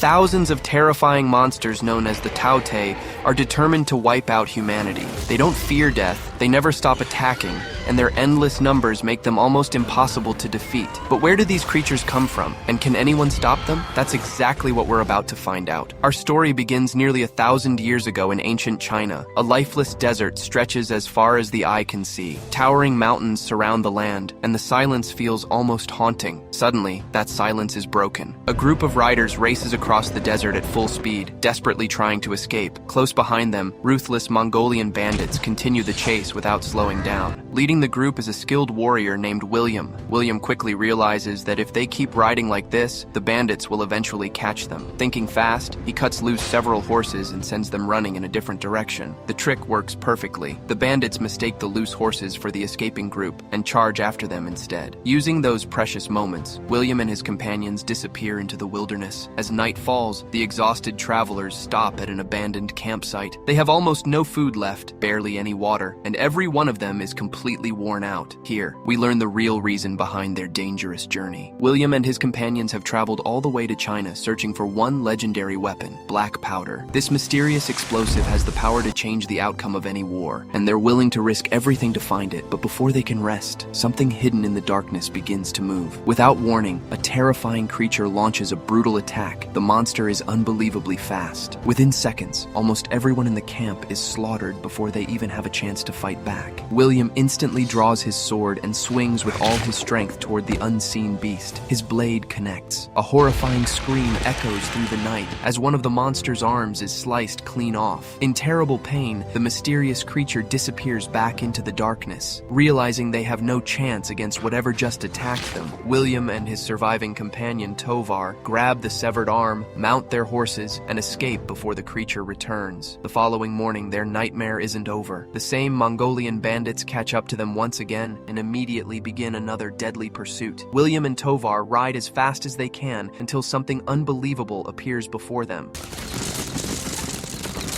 Thousands of terrifying monsters known as the Tao Tei are determined to wipe out humanity. They don't fear death, they never stop attacking, and their endless numbers make them almost impossible to defeat. But where do these creatures come from, and can anyone stop them? That's exactly what we're about to find out. Our story begins nearly 1,000 years ago in ancient China. A lifeless desert stretches as far as the eye can see. Towering mountains surround the land, and the silence feels almost haunting. Suddenly, that silence is broken. A group of riders races across the desert at full speed, desperately trying to escape. Close behind them, ruthless Mongolian bandits continue the chase without slowing down. Leading the group is a skilled warrior named William. William quickly realizes that if they keep riding like this, the bandits will eventually catch them. Thinking fast, he cuts loose several horses and sends them running in a different direction. The trick works perfectly. The bandits mistake the loose horses for the escaping group and charge after them instead. Using those precious moments, William and his companions disappear into the wilderness. As night falls, the exhausted travelers stop at an abandoned campsite. They have almost no food left, barely any water, and every one of them is completely worn out. Here, we learn the real reason behind their dangerous journey. William and his companions have traveled all the way to China searching for one legendary weapon, black powder. This mysterious explosive has the power to change the outcome of any war, and they're willing to risk everything to find it. But before they can rest, something hidden in the darkness begins to move. Without warning, a terrifying creature launches a brutal attack. The monster is unbelievably fast. Within seconds, almost everyone in the camp is slaughtered before they even have a chance to fight back. William instantly draws his sword and swings with all his strength toward the unseen beast. His blade connects. A horrifying scream echoes through the night as one of the monster's arms is sliced clean off. In terrible pain, the mysterious creature disappears back into the darkness. Realizing they have no chance against whatever just attacked them, William and his surviving companion Tovar grab the severed arm, mount their horses, and escape before the creature returns. The following morning, their nightmare isn't over. The same Mongolian bandits catch up to them once again and immediately begin another deadly pursuit. William and Tovar ride as fast as they can until something unbelievable appears before them.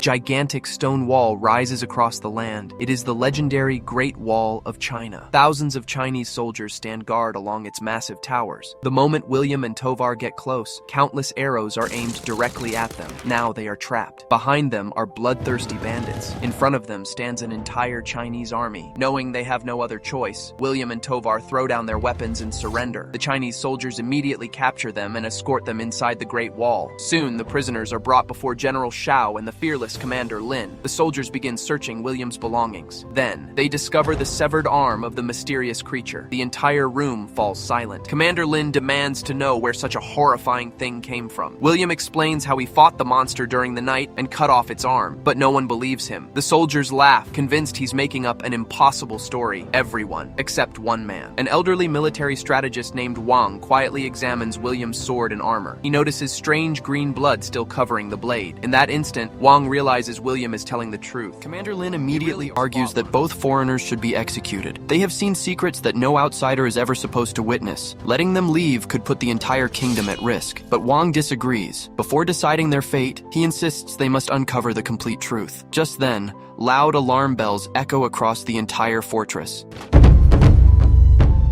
Gigantic stone wall rises across the land. It is the legendary Great Wall of China. Thousands of Chinese soldiers stand guard along its massive towers. The moment William and Tovar get close, countless arrows are aimed directly at them. Now they are trapped. Behind them are bloodthirsty bandits. In front of them stands an entire Chinese army. Knowing they have no other choice, William and Tovar throw down their weapons and surrender. The Chinese soldiers immediately capture them and escort them inside the Great Wall. Soon, the prisoners are brought before General Shao and the fearless Commander Lin. The soldiers begin searching William's belongings. Then, they discover the severed arm of the mysterious creature. The entire room falls silent. Commander Lin demands to know where such a horrifying thing came from. William explains how he fought the monster during the night and cut off its arm, but no one believes him. The soldiers laugh, convinced he's making up an impossible story. Everyone, except one man. An elderly military strategist named Wang quietly examines William's sword and armor. He notices strange green blood still covering the blade. In that instant, Wang realizes William is telling the truth. Commander Lin immediately argues that both foreigners should be executed. They have seen secrets that no outsider is ever supposed to witness. Letting them leave could put the entire kingdom at risk. But Wang disagrees. Before deciding their fate, he insists they must uncover the complete truth. Just then, loud alarm bells echo across the entire fortress.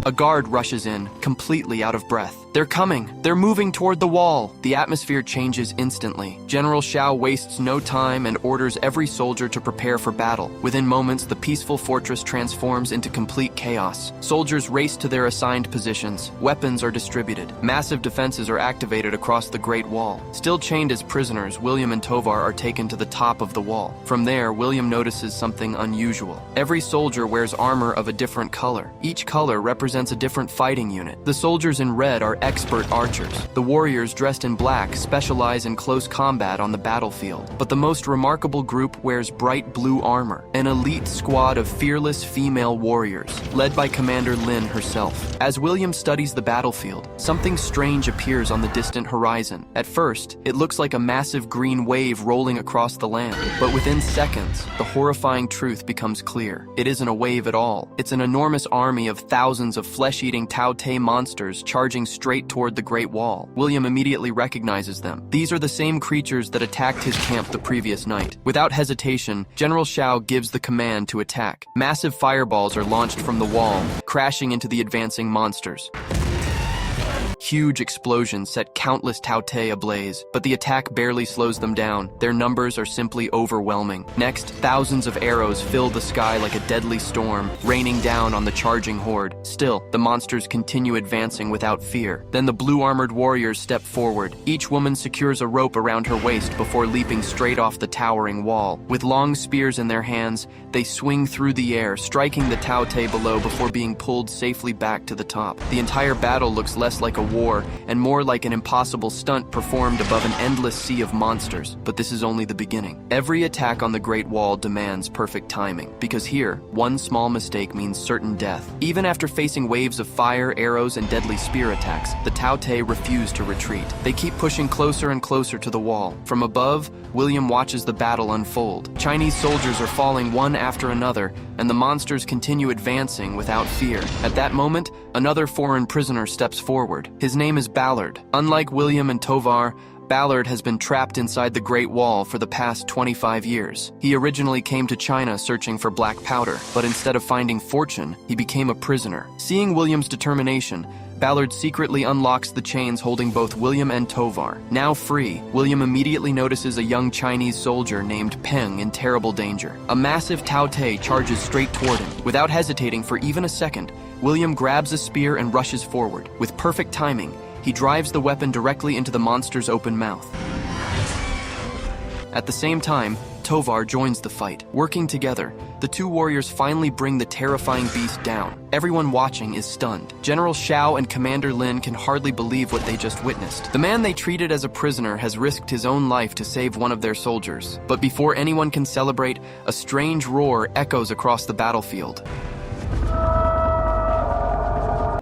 A guard rushes in, completely out of breath. They're coming. They're moving toward the wall. The atmosphere changes instantly. General Shao wastes no time and orders every soldier to prepare for battle. Within moments, the peaceful fortress transforms into complete chaos. Soldiers race to their assigned positions. Weapons are distributed. Massive defenses are activated across the Great Wall. Still chained as prisoners, William and Tovar are taken to the top of the wall. From there, William notices something unusual. Every soldier wears armor of a different color. Each color represents a different fighting unit. The soldiers in red are expert archers. The warriors dressed in black specialize in close combat on the battlefield. But the most remarkable group wears bright blue armor, an elite squad of fearless female warriors, led by Commander Lin herself. As William studies the battlefield, something strange appears on the distant horizon. At first, it looks like a massive green wave rolling across the land. But within seconds, the horrifying truth becomes clear. It isn't a wave at all. It's an enormous army of thousands of flesh-eating Tao Tei monsters charging straight toward the Great Wall. William immediately recognizes them. These are the same creatures that attacked his camp the previous night. Without hesitation, General Shao gives the command to attack. Massive fireballs are launched from the wall, crashing into the advancing monsters. Huge explosions set countless Tao Tei ablaze, but the attack barely slows them down. Their numbers are simply overwhelming. Next, thousands of arrows fill the sky like a deadly storm, raining down on the charging horde. Still, the monsters continue advancing without fear. Then the blue-armored warriors step forward. Each woman secures a rope around her waist before leaping straight off the towering wall. With long spears in their hands, they swing through the air, striking the Tao Tei below before being pulled safely back to the top. The entire battle looks less like a war and more like an impossible stunt performed above an endless sea of monsters. But this is only the beginning. Every attack on the Great Wall demands perfect timing, because here, one small mistake means certain death. Even after facing waves of fire, arrows, and deadly spear attacks, the Tao Tei refuse to retreat. They keep pushing closer and closer to the wall. From above, William watches the battle unfold. Chinese soldiers are falling one after another, and the monsters continue advancing without fear. At that moment, another foreign prisoner steps forward. His name is Ballard. Unlike William and Tovar, Ballard has been trapped inside the Great Wall for the past 25 years. He originally came to China searching for black powder, but instead of finding fortune, he became a prisoner. Seeing William's determination, Ballard secretly unlocks the chains holding both William and Tovar. Now free, William immediately notices a young Chinese soldier named Peng in terrible danger. A massive Tao Tei charges straight toward him. Without hesitating for even a second, William grabs a spear and rushes forward. With perfect timing, he drives the weapon directly into the monster's open mouth. At the same time, Tovar joins the fight. Working together, the two warriors finally bring the terrifying beast down. Everyone watching is stunned. General Xiao and Commander Lin can hardly believe what they just witnessed. The man they treated as a prisoner has risked his own life to save one of their soldiers. But before anyone can celebrate, a strange roar echoes across the battlefield.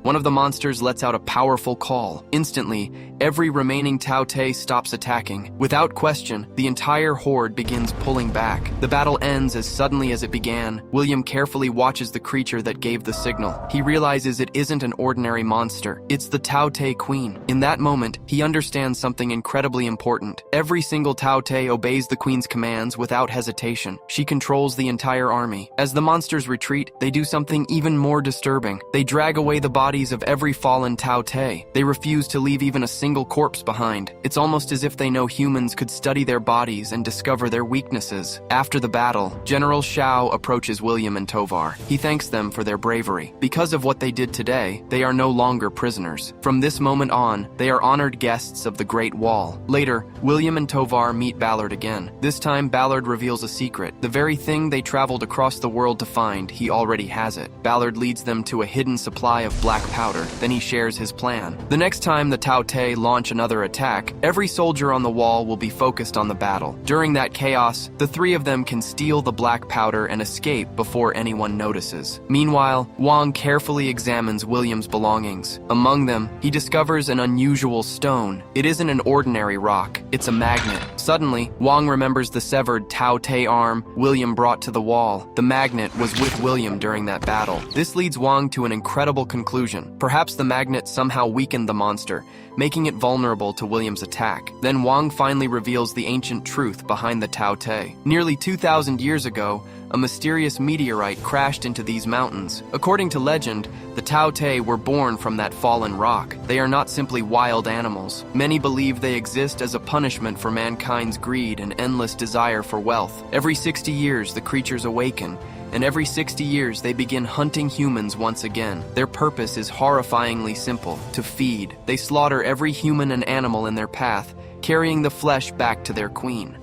One of the monsters lets out a powerful call. Instantly, every remaining Tao Tei stops attacking. Without question, the entire horde begins pulling back. The battle ends as suddenly as it began. William carefully watches the creature that gave the signal. He realizes it isn't an ordinary monster. It's the Tao Tei Queen. In that moment, he understands something incredibly important. Every single Tao Tei obeys the Queen's commands without hesitation. She controls the entire army. As the monsters retreat, they do something even more disturbing. They drag away the bodies of every fallen Tao Tei. They refuse to leave even a single corpse behind. It's almost as if they know humans could study their bodies and discover their weaknesses. After the battle, General Xiao approaches William and Tovar. He thanks them for their bravery. Because of what they did today, they are no longer prisoners. From this moment on, they are honored guests of the Great Wall. Later, William and Tovar meet Ballard again. This time, Ballard reveals a secret. The very thing they traveled across the world to find, he already has it. Ballard leads them to a hidden supply of black powder. Then he shares his plan. The next time the Tao Tei launch another attack, every soldier on the wall will be focused on the battle. During that chaos, the three of them can steal the black powder and escape before anyone notices. Meanwhile, Wang carefully examines William's belongings. Among them, he discovers an unusual stone. It isn't an ordinary rock, it's a magnet. Suddenly, Wang remembers the severed Tao Tei arm William brought to the wall. The magnet was with William during that battle. This leads Wang to an incredible conclusion. Perhaps the magnet somehow weakened the monster, making it vulnerable to William's attack. Then Wang finally reveals the ancient truth behind the Tao Tei. Nearly 2,000 years ago, a mysterious meteorite crashed into these mountains. According to legend, the Tao Tei were born from that fallen rock. They are not simply wild animals. Many believe they exist as a punishment for mankind's greed and endless desire for wealth. Every 60 years, the creatures awaken, and every 60 years they begin hunting humans once again. Their purpose is horrifyingly simple: to feed. They slaughter every human and animal in their path, carrying the flesh back to their queen.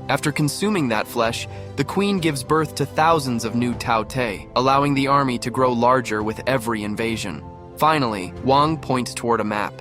After consuming that flesh, the queen gives birth to thousands of new Tao Tei, allowing the army to grow larger with every invasion. Finally, Wang points toward a map.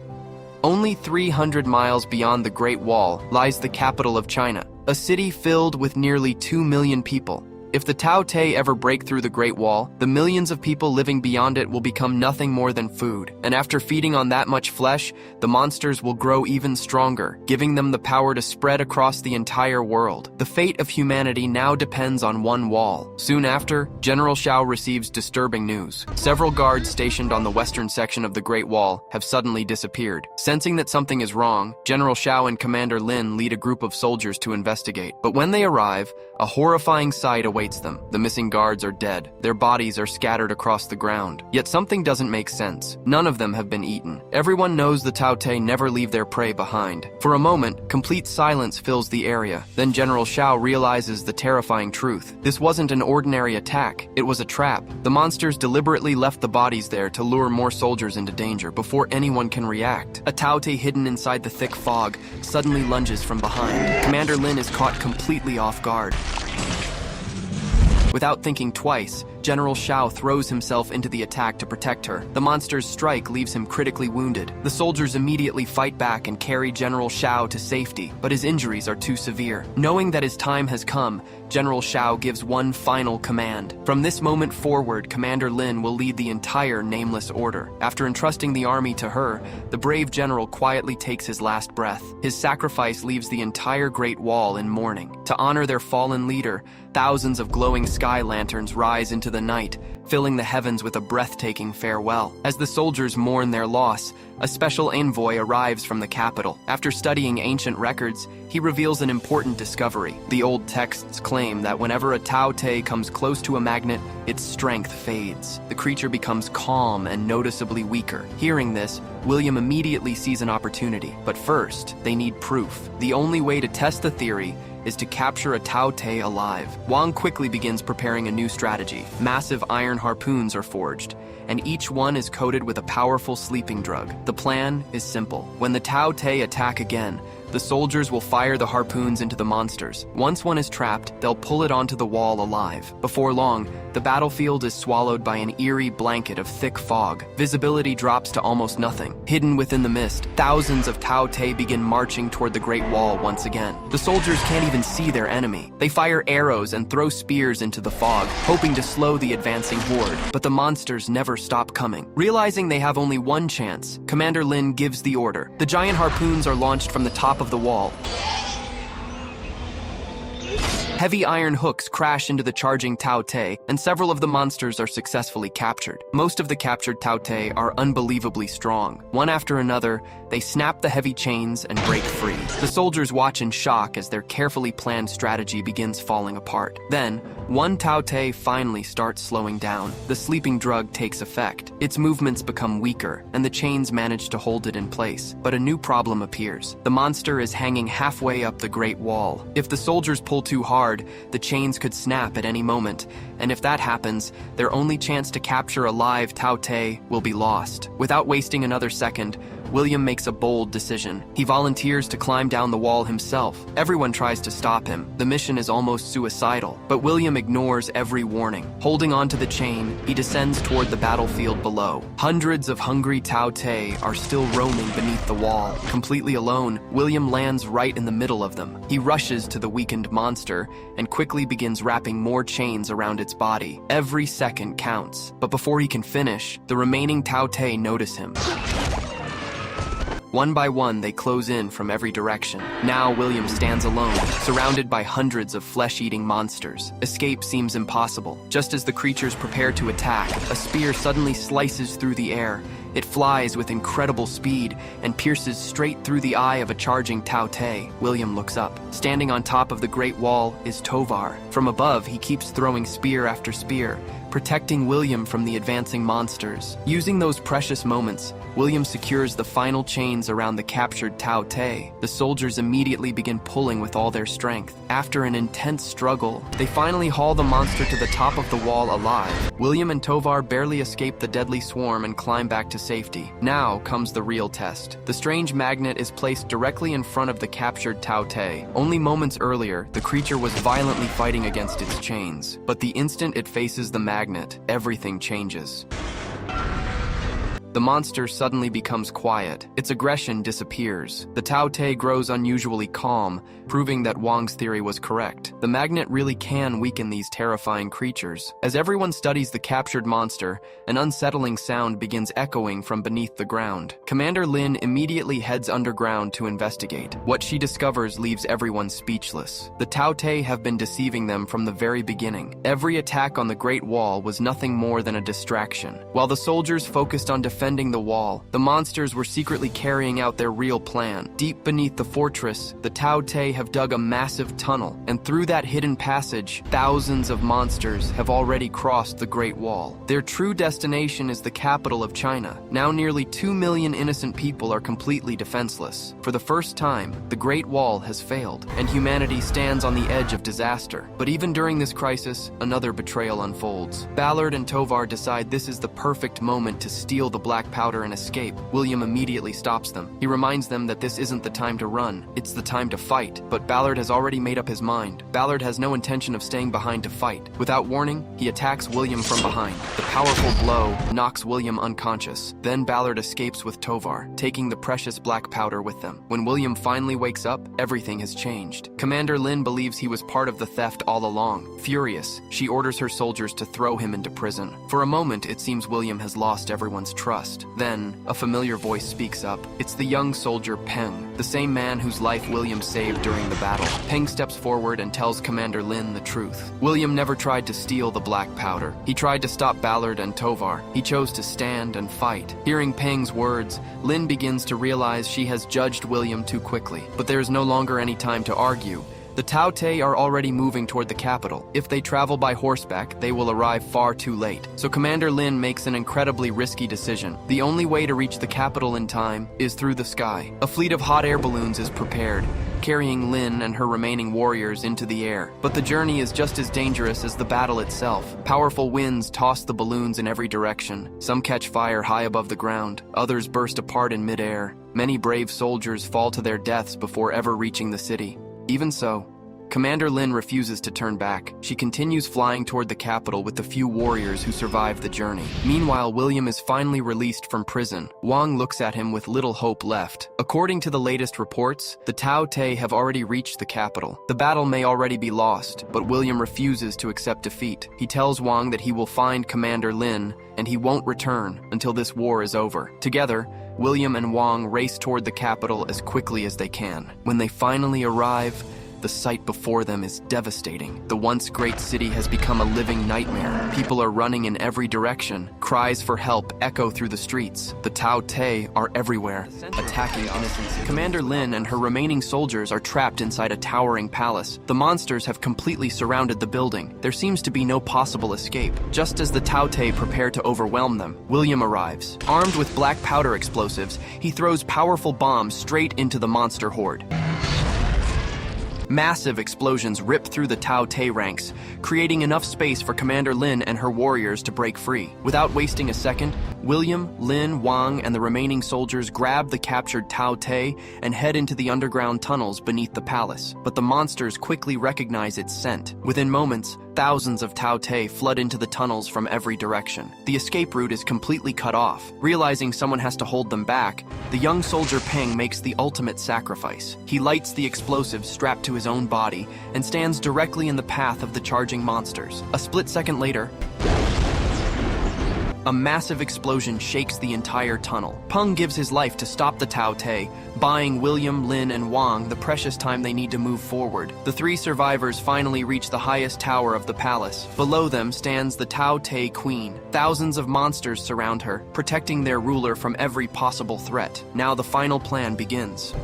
Only 300 miles beyond the Great Wall lies the capital of China, a city filled with nearly 2 million people. If the Tao Tei ever break through the Great Wall, the millions of people living beyond it will become nothing more than food. And after feeding on that much flesh, the monsters will grow even stronger, giving them the power to spread across the entire world. The fate of humanity now depends on one wall. Soon after, General Xiao receives disturbing news. Several guards stationed on the western section of the Great Wall have suddenly disappeared. Sensing that something is wrong, General Xiao and Commander Lin lead a group of soldiers to investigate. But when they arrive, a horrifying sight awaits awaits them. The missing guards are dead. Their bodies are scattered across the ground. Yet something doesn't make sense. None of them have been eaten. Everyone knows the Tao Tei never leave their prey behind. For a moment, complete silence fills the area. Then General Shao realizes the terrifying truth. This wasn't an ordinary attack. It was a trap. The monsters deliberately left the bodies there to lure more soldiers into danger before anyone can react. A Tao Tei hidden inside the thick fog suddenly lunges from behind. Commander Lin is caught completely off guard. Without thinking twice, General Shao throws himself into the attack to protect her. The monster's strike leaves him critically wounded. The soldiers immediately fight back and carry General Shao to safety, but his injuries are too severe. Knowing that his time has come, General Shao gives one final command. From this moment forward, Commander Lin will lead the entire Nameless Order. After entrusting the army to her, the brave general quietly takes his last breath. His sacrifice leaves the entire Great Wall in mourning. To honor their fallen leader, thousands of glowing sky lanterns rise into the night, filling the heavens with a breathtaking farewell. As the soldiers mourn their loss, a special envoy arrives from the capital. After studying ancient records, he reveals an important discovery. The old texts claim that whenever a Tao Tei comes close to a magnet, its strength fades. The creature becomes calm and noticeably weaker. Hearing this, William immediately sees an opportunity. But first, they need proof. The only way to test the theory is to capture a Tao Tei alive. Wang quickly begins preparing a new strategy. Massive iron harpoons are forged, and each one is coated with a powerful sleeping drug. The plan is simple. When the Tao Tei attack again, the soldiers will fire the harpoons into the monsters. Once one is trapped, they'll pull it onto the wall alive. Before long, the battlefield is swallowed by an eerie blanket of thick fog. Visibility drops to almost nothing. Hidden within the mist, thousands of Tao Tei begin marching toward the Great Wall once again. The soldiers can't even see their enemy. They fire arrows and throw spears into the fog, hoping to slow the advancing horde. But the monsters never stop coming. Realizing they have only one chance, Commander Lin gives the order. The giant harpoons are launched from the top of the wall. Heavy iron hooks crash into the charging Tao Tei, and several of the monsters are successfully captured. Most of the captured Tao Tei are unbelievably strong. One after another, they snap the heavy chains and break free. The soldiers watch in shock as their carefully planned strategy begins falling apart. Then, one Tao Tei finally starts slowing down. The sleeping drug takes effect. Its movements become weaker, and the chains manage to hold it in place. But a new problem appears. The monster is hanging halfway up the Great Wall. If the soldiers pull too hard, the chains could snap at any moment, and if that happens, their only chance to capture a live Tao Tei will be lost. Without wasting another second, William makes a bold decision. He volunteers to climb down the wall himself. Everyone tries to stop him. The mission is almost suicidal, but William ignores every warning. Holding onto the chain, he descends toward the battlefield below. Hundreds of hungry Tao Tei are still roaming beneath the wall. Completely alone, William lands right in the middle of them. He rushes to the weakened monster and quickly begins wrapping more chains around its body. Every second counts, but before he can finish, the remaining Tao Tei notice him. One by one, they close in from every direction. Now William stands alone, surrounded by hundreds of flesh-eating monsters. Escape seems impossible. Just as the creatures prepare to attack, a spear suddenly slices through the air. It flies with incredible speed and pierces straight through the eye of a charging Tao Tei. William looks up. Standing on top of the Great Wall is Tovar. From above, he keeps throwing spear after spear, protecting William from the advancing monsters. Using those precious moments, William secures the final chains around the captured Tao Tei. The soldiers immediately begin pulling with all their strength. After an intense struggle, they finally haul the monster to the top of the wall alive. William and Tovar barely escape the deadly swarm and climb back to safety. Now comes the real test. The strange magnet is placed directly in front of the captured Tao Tei. Only moments earlier, the creature was violently fighting against its chains. But the instant it faces the magnet, everything changes. The monster suddenly becomes quiet. Its aggression disappears. The Tao Tei grows unusually calm, proving that Wang's theory was correct. The magnet really can weaken these terrifying creatures. As everyone studies the captured monster, an unsettling sound begins echoing from beneath the ground. Commander Lin immediately heads underground to investigate. What she discovers leaves everyone speechless. The Tao Tei have been deceiving them from the very beginning. Every attack on the Great Wall was nothing more than a distraction. While the soldiers focused on defending defending the wall. The monsters were secretly carrying out their real plan. Deep beneath the fortress, the Tao Tei have dug a massive tunnel, and through that hidden passage, thousands of monsters have already crossed the Great Wall. Their true destination is the capital of China. Now nearly 2 million innocent people are completely defenseless. For the first time, the Great Wall has failed, and humanity stands on the edge of disaster. But even during this crisis, another betrayal unfolds. Ballard and Tovar decide this is the perfect moment to steal the black powder and escape. William immediately stops them. He reminds them that this isn't the time to run, it's the time to fight. But Ballard has already made up his mind. Ballard has no intention of staying behind to fight. Without warning, he attacks William from behind. The powerful blow knocks William unconscious. Then Ballard escapes with Tovar, taking the precious black powder with them. When William finally wakes up, everything has changed. Commander Lin believes he was part of the theft all along. Furious, she orders her soldiers to throw him into prison. For a moment, it seems William has lost everyone's trust. Then, a familiar voice speaks up. It's the young soldier Peng, the same man whose life William saved during the battle. Peng steps forward and tells Commander Lin the truth. William never tried to steal the black powder. He tried to stop Ballard and Tovar. He chose to stand and fight. Hearing Peng's words, Lin begins to realize she has judged William too quickly. But there is no longer any time to argue. The Tao Tei are already moving toward the capital. If they travel by horseback, they will arrive far too late. So Commander Lin makes an incredibly risky decision. The only way to reach the capital in time is through the sky. A fleet of hot air balloons is prepared, carrying Lin and her remaining warriors into the air. But the journey is just as dangerous as the battle itself. Powerful winds toss the balloons in every direction. Some catch fire high above the ground. Others burst apart in midair. Many brave soldiers fall to their deaths before ever reaching the city. Even so, Commander Lin refuses to turn back. She continues flying toward the capital with the few warriors who survive the journey. Meanwhile, William is finally released from prison. Wang looks at him with little hope left. According to the latest reports, the Tao Tei have already reached the capital. The battle may already be lost, but William refuses to accept defeat. He tells Wang that he will find Commander Lin, and he won't return until this war is over. Together, William and Wang race toward the capital as quickly as they can. When they finally arrive, the sight before them is devastating. The once great city has become a living nightmare. People are running in every direction. Cries for help echo through the streets. The Tao Tei are everywhere, attacking innocents. Commander Lin and her remaining soldiers are trapped inside a towering palace. The monsters have completely surrounded the building. There seems to be no possible escape. Just as the Tao Tei prepare to overwhelm them, William arrives. Armed with black powder explosives, he throws powerful bombs straight into the monster horde. Massive explosions rip through the Tao Tei ranks, creating enough space for Commander Lin and her warriors to break free. Without wasting a second, William, Lin, Wang, and the remaining soldiers grab the captured Tao Tei and head into the underground tunnels beneath the palace. But the monsters quickly recognize its scent. Within moments, thousands of Tao Tei flood into the tunnels from every direction. The escape route is completely cut off. Realizing someone has to hold them back, the young soldier Peng makes the ultimate sacrifice. He lights the explosives strapped to his own body and stands directly in the path of the charging monsters. A split second later, a massive explosion shakes the entire tunnel. Peng gives his life to stop the Tao Tei, buying William, Lin, and Wang the precious time they need to move forward. The three survivors finally reach the highest tower of the palace. Below them stands the Tao Tei Queen. Thousands of monsters surround her, protecting their ruler from every possible threat. Now the final plan begins.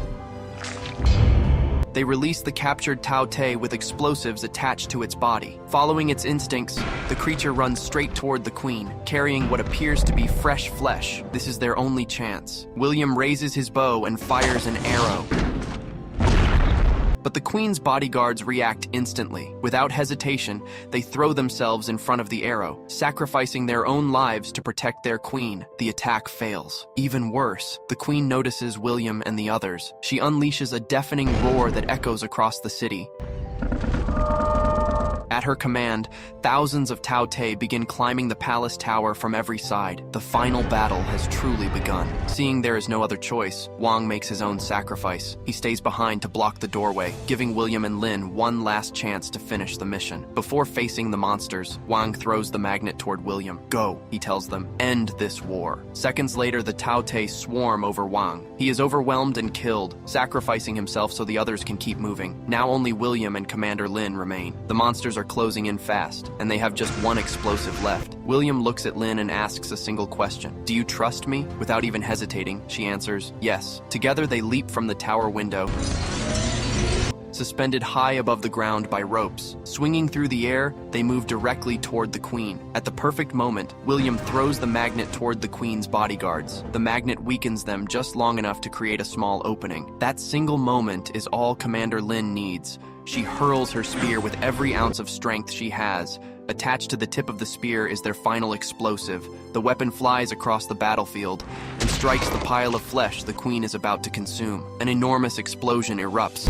They release the captured Tao Tei with explosives attached to its body. Following its instincts, the creature runs straight toward the queen, carrying what appears to be fresh flesh. This is their only chance. William raises his bow and fires an arrow. But the queen's bodyguards react instantly. Without hesitation, they throw themselves in front of the arrow, sacrificing their own lives to protect their queen. The attack fails. Even worse, the queen notices William and the others. She unleashes a deafening roar that echoes across the city. At her command, thousands of Tao Tei begin climbing the palace tower from every side. The final battle has truly begun. Seeing there is no other choice, Wang makes his own sacrifice. He stays behind to block the doorway, giving William and Lin one last chance to finish the mission. Before facing the monsters, Wang throws the magnet toward William. "Go," he tells them. "End this war." Seconds later, the Tao Tei swarm over Wang. He is overwhelmed and killed, sacrificing himself so the others can keep moving. Now only William and Commander Lin remain. The monsters are closing in fast, and they have just one explosive left. William looks at Lin and asks a single question. "Do you trust me?" Without even hesitating, she answers, "Yes." Together they leap from the tower window, suspended high above the ground by ropes. Swinging through the air, they move directly toward the queen. At the perfect moment, William throws the magnet toward the queen's bodyguards. The magnet weakens them just long enough to create a small opening. That single moment is all Commander Lin needs. She hurls her spear with every ounce of strength she has. Attached to the tip of the spear is their final explosive. The weapon flies across the battlefield and strikes the pile of flesh the queen is about to consume. An enormous explosion erupts.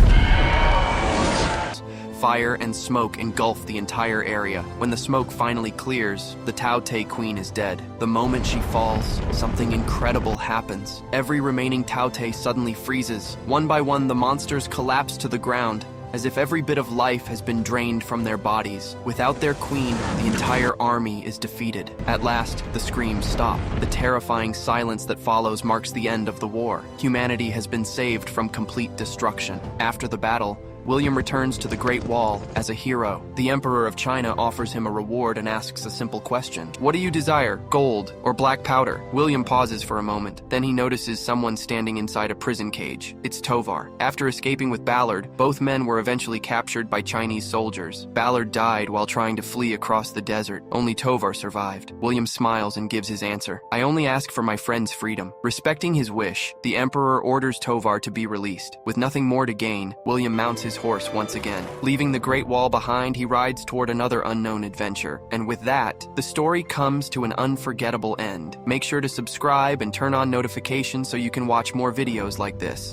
Fire and smoke engulf the entire area. When the smoke finally clears, the Tao Tei queen is dead. The moment she falls, something incredible happens. Every remaining Tao Tei suddenly freezes. One by one, the monsters collapse to the ground, as if every bit of life has been drained from their bodies. Without their queen, the entire army is defeated. At last, the screams stop. The terrifying silence that follows marks the end of the war. Humanity has been saved from complete destruction. After the battle, William returns to the Great Wall as a hero. The Emperor of China offers him a reward and asks a simple question. "What do you desire, gold or black powder?" William pauses for a moment. Then he notices someone standing inside a prison cage. It's Tovar. After escaping with Ballard, both men were eventually captured by Chinese soldiers. Ballard died while trying to flee across the desert. Only Tovar survived. William smiles and gives his answer. "I only ask for my friend's freedom." Respecting his wish, the Emperor orders Tovar to be released. With nothing more to gain, William mounts his horse once again. Leaving the Great Wall behind, he rides toward another unknown adventure. And with that, the story comes to an unforgettable end. Make sure to subscribe and turn on notifications so you can watch more videos like this.